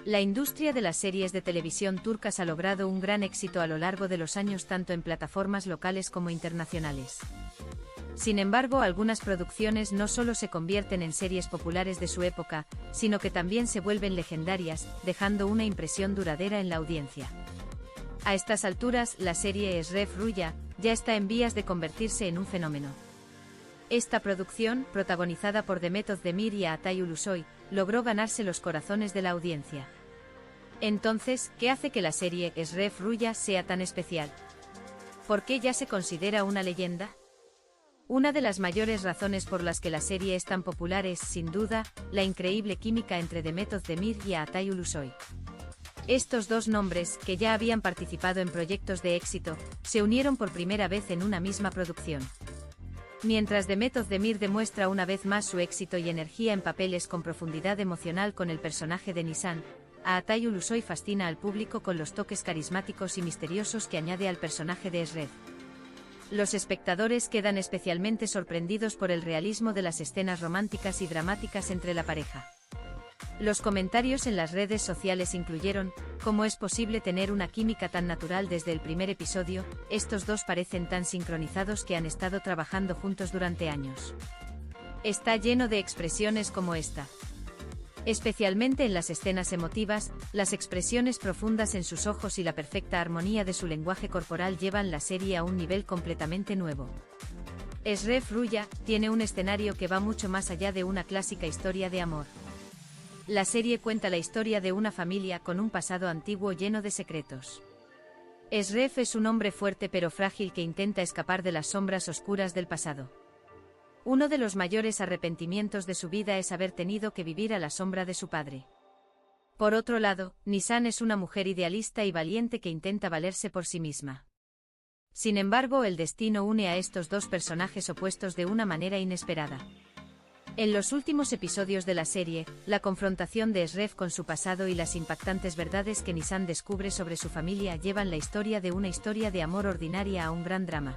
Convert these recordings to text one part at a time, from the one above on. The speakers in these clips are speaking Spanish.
La industria de las series de televisión turcas ha logrado un gran éxito a lo largo de los años tanto en plataformas locales como internacionales. Sin embargo, algunas producciones no solo se convierten en series populares de su época, sino que también se vuelven legendarias, dejando una impresión duradera en la audiencia. A estas alturas, la serie Eşref Rüya ya está en vías de convertirse en un fenómeno. Esta producción, protagonizada por Demet Özdemir y Atay Ulusoy, logró ganarse los corazones de la audiencia. Entonces, ¿qué hace que la serie Eşref Rüya sea tan especial? ¿Por qué ya se considera una leyenda? Una de las mayores razones por las que la serie es tan popular es, sin duda, la increíble química entre Demet Özdemir y Atay Ulusoy. Estos dos nombres, que ya habían participado en proyectos de éxito, se unieron por primera vez en una misma producción. Mientras Demet Özdemir demuestra una vez más su éxito y energía en papeles con profundidad emocional con el personaje de Nisan, a Atay Ulusoy fascina al público con los toques carismáticos y misteriosos que añade al personaje de Eşref. Los espectadores quedan especialmente sorprendidos por el realismo de las escenas románticas y dramáticas entre la pareja. Los comentarios en las redes sociales incluyeron: ¿cómo es posible tener una química tan natural desde el primer episodio? Estos dos parecen tan sincronizados que han estado trabajando juntos durante años. Está lleno de expresiones como esta. Especialmente en las escenas emotivas, las expresiones profundas en sus ojos y la perfecta armonía de su lenguaje corporal llevan la serie a un nivel completamente nuevo. Eşref Rüya tiene un escenario que va mucho más allá de una clásica historia de amor. La serie cuenta la historia de una familia con un pasado antiguo lleno de secretos. Eşref es un hombre fuerte pero frágil que intenta escapar de las sombras oscuras del pasado. Uno de los mayores arrepentimientos de su vida es haber tenido que vivir a la sombra de su padre. Por otro lado, Nisan es una mujer idealista y valiente que intenta valerse por sí misma. Sin embargo, el destino une a estos dos personajes opuestos de una manera inesperada. En los últimos episodios de la serie, la confrontación de Eşref con su pasado y las impactantes verdades que Nisan descubre sobre su familia llevan la historia de una historia de amor ordinaria a un gran drama.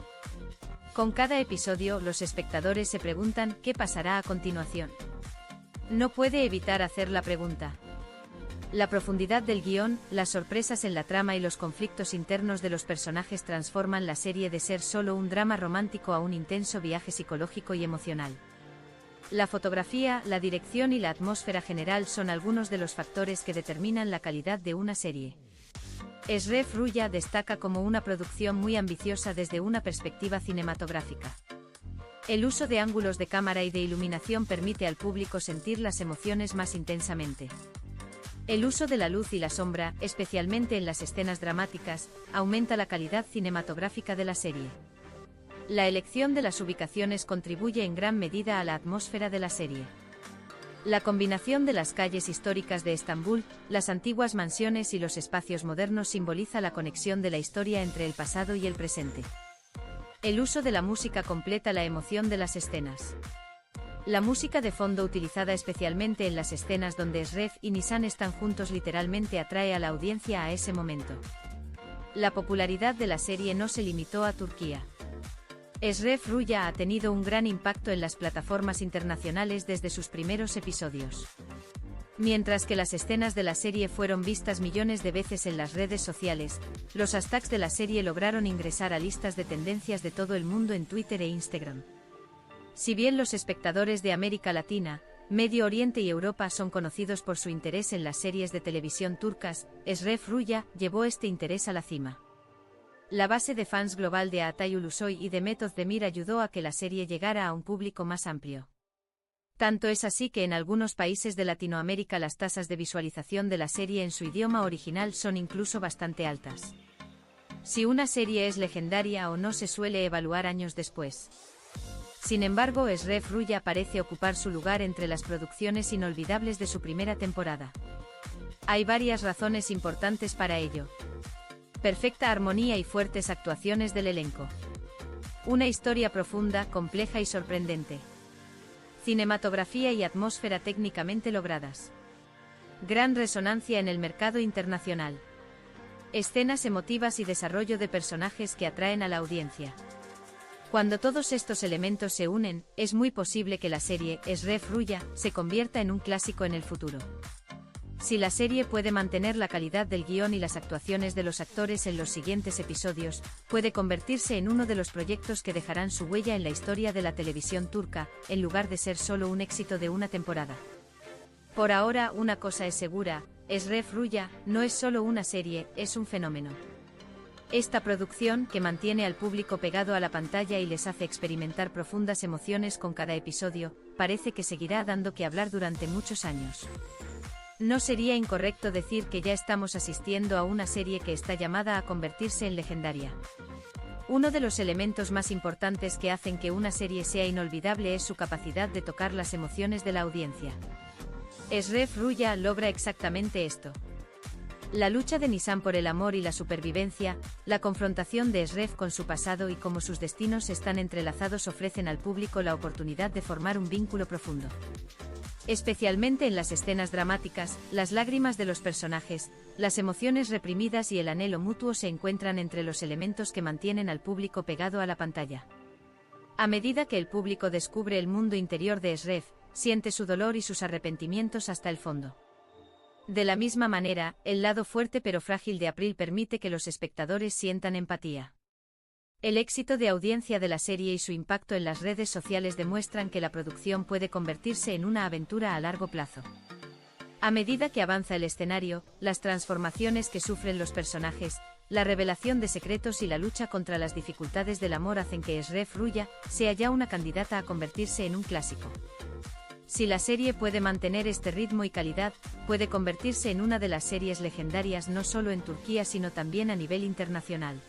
Con cada episodio, los espectadores se preguntan ¿qué pasará a continuación? No puede evitar hacer la pregunta. La profundidad del guión, las sorpresas en la trama y los conflictos internos de los personajes transforman la serie de ser solo un drama romántico a un intenso viaje psicológico y emocional. La fotografía, la dirección y la atmósfera general son algunos de los factores que determinan la calidad de una serie. Eşref Rüya destaca como una producción muy ambiciosa desde una perspectiva cinematográfica. El uso de ángulos de cámara y de iluminación permite al público sentir las emociones más intensamente. El uso de la luz y la sombra, especialmente en las escenas dramáticas, aumenta la calidad cinematográfica de la serie. La elección de las ubicaciones contribuye en gran medida a la atmósfera de la serie. La combinación de las calles históricas de Estambul, las antiguas mansiones y los espacios modernos simboliza la conexión de la historia entre el pasado y el presente. El uso de la música completa la emoción de las escenas. La música de fondo utilizada especialmente en las escenas donde Eşref y Nisan están juntos literalmente atrae a la audiencia a ese momento. La popularidad de la serie no se limitó a Turquía. Eşref Rüya ha tenido un gran impacto en las plataformas internacionales desde sus primeros episodios. Mientras que las escenas de la serie fueron vistas millones de veces en las redes sociales, los hashtags de la serie lograron ingresar a listas de tendencias de todo el mundo en Twitter e Instagram. Si bien los espectadores de América Latina, Medio Oriente y Europa son conocidos por su interés en las series de televisión turcas, Eşref Rüya llevó este interés a la cima. La base de fans global de Atay Ulusoy y Demet Özdemir ayudó a que la serie llegara a un público más amplio. Tanto es así que en algunos países de Latinoamérica las tasas de visualización de la serie en su idioma original son incluso bastante altas. Si una serie es legendaria o no se suele evaluar años después. Sin embargo, Eşref Rüya parece ocupar su lugar entre las producciones inolvidables de su primera temporada. Hay varias razones importantes para ello. Perfecta armonía y fuertes actuaciones del elenco. Una historia profunda, compleja y sorprendente. Cinematografía y atmósfera técnicamente logradas. Gran resonancia en el mercado internacional. Escenas emotivas y desarrollo de personajes que atraen a la audiencia. Cuando todos estos elementos se unen, es muy posible que la serie Eşref Rüya se convierta en un clásico en el futuro. Si la serie puede mantener la calidad del guión y las actuaciones de los actores en los siguientes episodios, puede convertirse en uno de los proyectos que dejarán su huella en la historia de la televisión turca, en lugar de ser solo un éxito de una temporada. Por ahora, una cosa es segura, Eşref Rüya no es solo una serie, es un fenómeno. Esta producción, que mantiene al público pegado a la pantalla y les hace experimentar profundas emociones con cada episodio, parece que seguirá dando que hablar durante muchos años. No sería incorrecto decir que ya estamos asistiendo a una serie que está llamada a convertirse en legendaria. Uno de los elementos más importantes que hacen que una serie sea inolvidable es su capacidad de tocar las emociones de la audiencia. Eşref Rüya logra exactamente esto. La lucha de Nisan por el amor y la supervivencia, la confrontación de Eşref con su pasado y cómo sus destinos están entrelazados ofrecen al público la oportunidad de formar un vínculo profundo. Especialmente en las escenas dramáticas, las lágrimas de los personajes, las emociones reprimidas y el anhelo mutuo se encuentran entre los elementos que mantienen al público pegado a la pantalla. A medida que el público descubre el mundo interior de Eşref, siente su dolor y sus arrepentimientos hasta el fondo. De la misma manera, el lado fuerte pero frágil de April permite que los espectadores sientan empatía. El éxito de audiencia de la serie y su impacto en las redes sociales demuestran que la producción puede convertirse en una aventura a largo plazo. A medida que avanza el escenario, las transformaciones que sufren los personajes, la revelación de secretos y la lucha contra las dificultades del amor hacen que Eşref Rüya sea ya una candidata a convertirse en un clásico. Si la serie puede mantener este ritmo y calidad, puede convertirse en una de las series legendarias no solo en Turquía sino también a nivel internacional.